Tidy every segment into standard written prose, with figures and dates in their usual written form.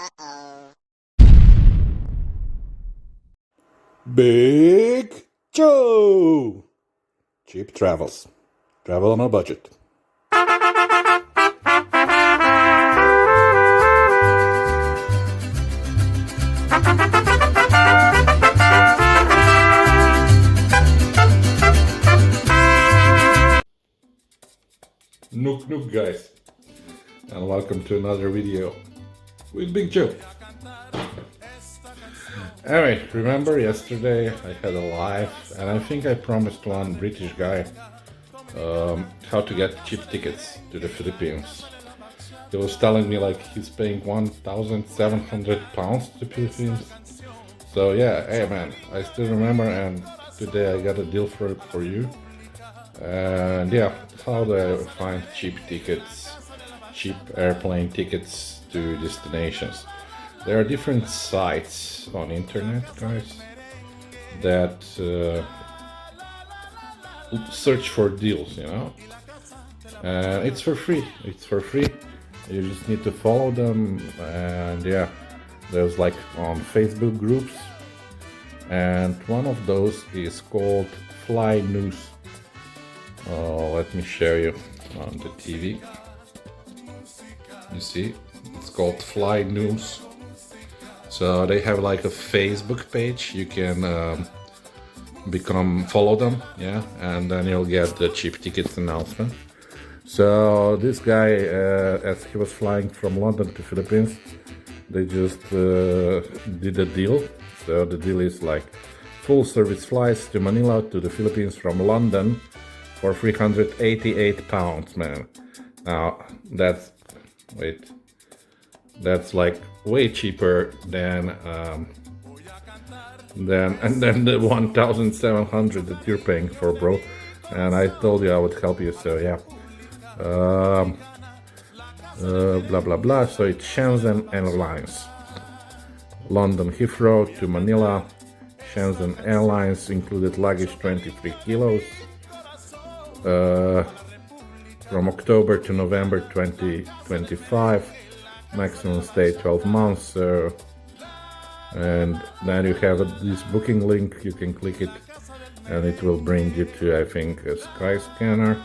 Uh-oh. Big Joe! Cheap travels. Travel on a budget. Nook nook guys, and welcome to another video with Big Joe. Alright, remember yesterday I had a live and I think I promised one British guy how to get cheap tickets to the Philippines. He was telling me like he's paying £1,700 to the Philippines. So yeah, hey man, I still remember, and today I got a deal for you. And yeah, how do I find cheap tickets, cheap airplane tickets to destinations? There are different sites on internet, guys, that search for deals, you know, and it's for free. It's for free. You just need to follow them, and yeah, there's like on Facebook groups, and one of those is called Fly News. Let me show you on the TV. You see, it's called Fly News. So they have like a Facebook page. You can follow them, yeah, and then you'll get the cheap tickets announcement. So this guy, as he was flying from London to Philippines, they just did a deal. So the deal is like full service flights to Manila to the Philippines from London for £388, man. Now that's like way cheaper than the 1,700 that you're paying for, bro. And I told you I would help you, so yeah. Blah blah blah. So it's Shenzhen Airlines, London Heathrow to Manila. Shenzhen Airlines included luggage 23 kilos. From October to November 2025, maximum stay 12 months. So, and then you have this booking link. You can click it, and it will bring you to, I think, a Skyscanner.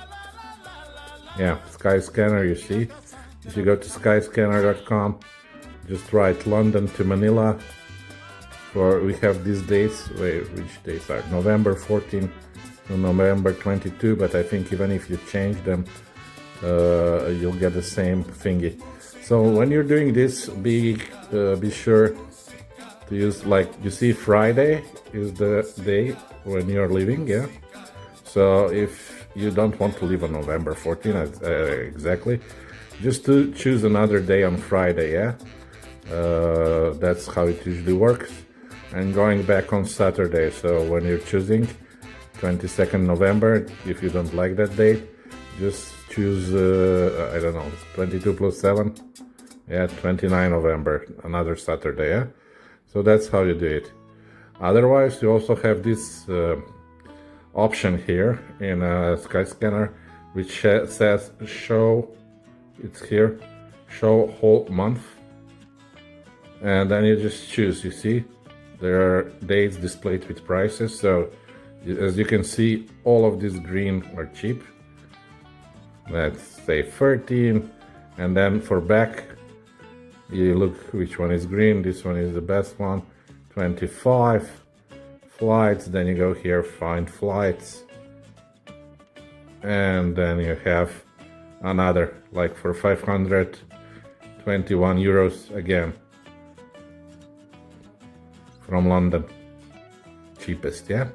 Yeah, Skyscanner. You see, if you go to skyscanner.com, just write London to Manila. For we have these dates. Wait, which dates are November 14 to November 22? But I think even if you change them, you'll get the same thingy. So when you're doing this, be sure to use, like, you see, Friday is the day when you're leaving, yeah. So if you don't want to leave on November 14th, exactly, just to choose another day on Friday, yeah. That's how it usually works. And going back on Saturday. So when you're choosing 22nd November, if you don't like that date, just choose, I don't know, 22 plus 7, yeah, 29 November, another Saturday, yeah? So that's how you do it. Otherwise, you also have this option here in Skyscanner, which says show, it's here, show whole month. And then you just choose, you see, there are dates displayed with prices. So as you can see, all of these green are cheap. Let's say 13, and then for back, you look which one is green. This one is the best one. 25 flights. Then you go here, find flights, and then you have another, like for 521 euros again, from London, cheapest, yeah.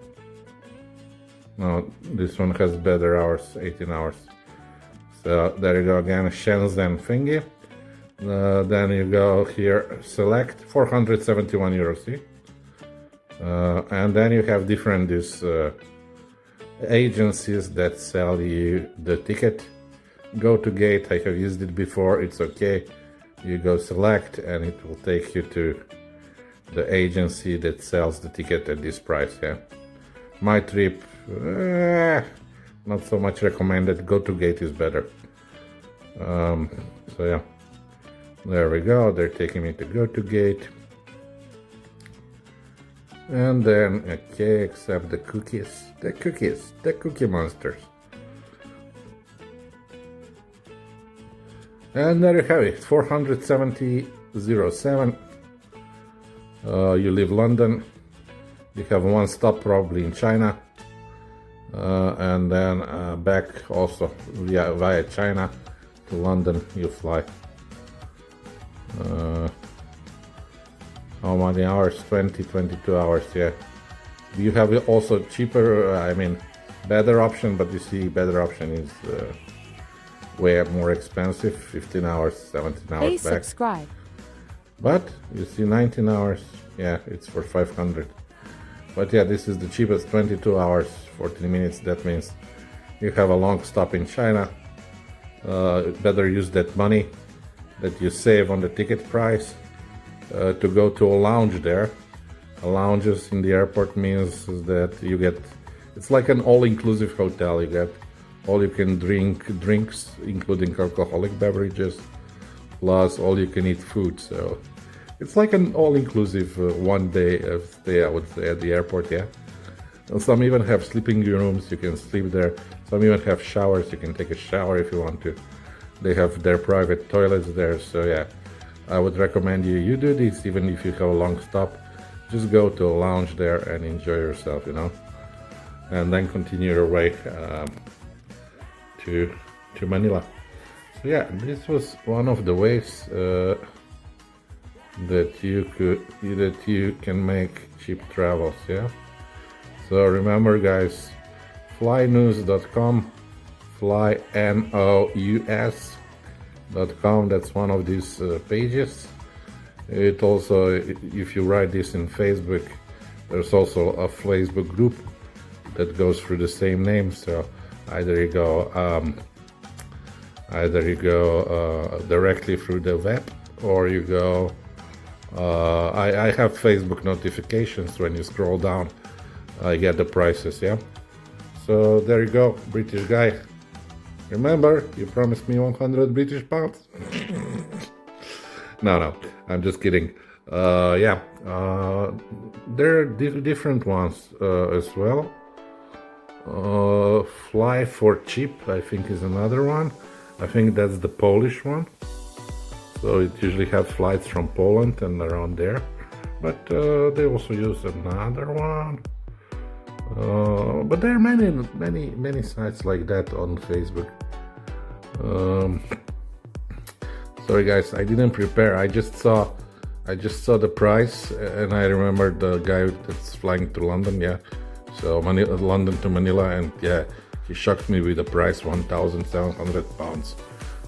No, this one has better hours, 18 hours. So there you go again, Shenzhen thingy. Then you go here, select 471 euros, see? And then you have different these agencies that sell you the ticket. Go to Gate, I have used it before, it's okay. You go select and it will take you to the agency that sells the ticket at this price, yeah. My Trip, not so much recommended. Go to Gate is better. So yeah, There we go, they're taking me to go to gate. And then, okay, accept the cookies, the cookie monsters. And there you have it, 470.07. You leave London, you have one stop probably in China, and then back also via China to London you fly. How many hours? 22 hours, yeah. You have also cheaper, better option, but you see better option is way more expensive, 15 hours, 17 hours Please back. subscribe. But you see 19 hours, yeah, it's for 500. But yeah, this is the cheapest, 22 hours, 14 minutes. That means you have a long stop in China. Better use that money that you save on the ticket price to go to a lounge there. A lounges in the airport means that you get, it's like an all-inclusive hotel. You get all you can drinks, including alcoholic beverages, plus all you can eat food. So it's like an all-inclusive one day stay, I would say, at the airport, yeah. And some even have sleeping rooms, you can sleep there. Some even have showers, you can take a shower if you want to. They have their private toilets there, so yeah. I would recommend you do this even if you have a long stop. Just go to a lounge there and enjoy yourself, you know. And then continue your way to Manila. So yeah, this was one of the ways that you can make cheap travels, yeah. So remember guys, flynews.com, flynews.com, that's one of these pages. It also, if you write this in Facebook, there's also a Facebook group that goes through the same name. So either you go directly through the web, or you go I have Facebook notifications. When you scroll down I get the prices, yeah. So there you go, British guy. Remember, you promised me 100 British pounds. No, I'm just kidding. Yeah, there are different ones as well. Fly for cheap, I think, is another one. I think that's the Polish one. So it usually have flights from Poland and around there. But they also use another one. But there are many sites like that on Facebook. Sorry guys, I didn't prepare. I just saw the price, and I remembered the guy that's flying to London. Yeah, so London to Manila, and yeah, he shocked me with the price, 1,700 pounds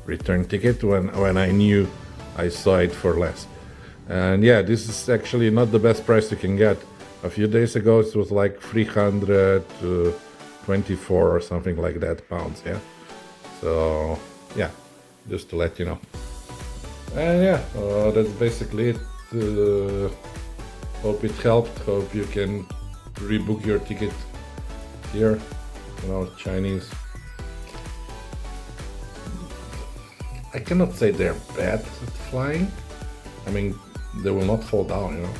return ticket, when I knew I saw it for less. And yeah, this is actually not the best price you can get. A few days ago it was like 324 or something like that pounds, yeah. So yeah, just to let you know. And yeah, that's basically it. Hope it helped. Hope you can rebook your ticket here. You know, Chinese, I cannot say they're bad at flying. I mean, they will not fall down, you know.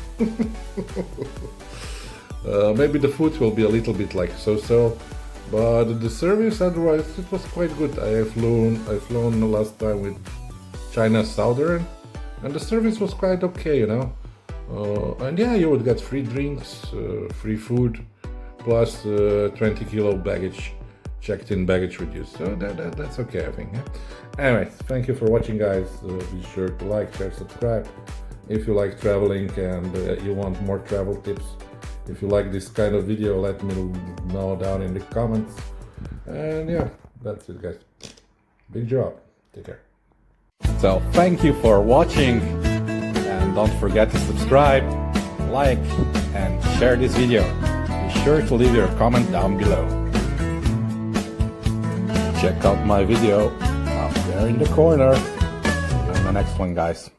Maybe the food will be a little bit like so-so, but the service otherwise it was quite good. I flown the last time with China Southern, and the service was quite okay, you know. And yeah, you would get free drinks, free food, plus 20 kilo baggage, checked-in baggage with you. So that's okay, I think. Yeah? Anyway, thank you for watching, guys. Be sure to like, share, subscribe if you like traveling and you want more travel tips. If you like this kind of video, let me know down in the comments. And yeah, that's it, guys. Big job. Take care. So thank you for watching, and don't forget to subscribe, like and share this video. Be sure to leave your comment down below. Check out my video up there in the corner. See you in the next one, guys.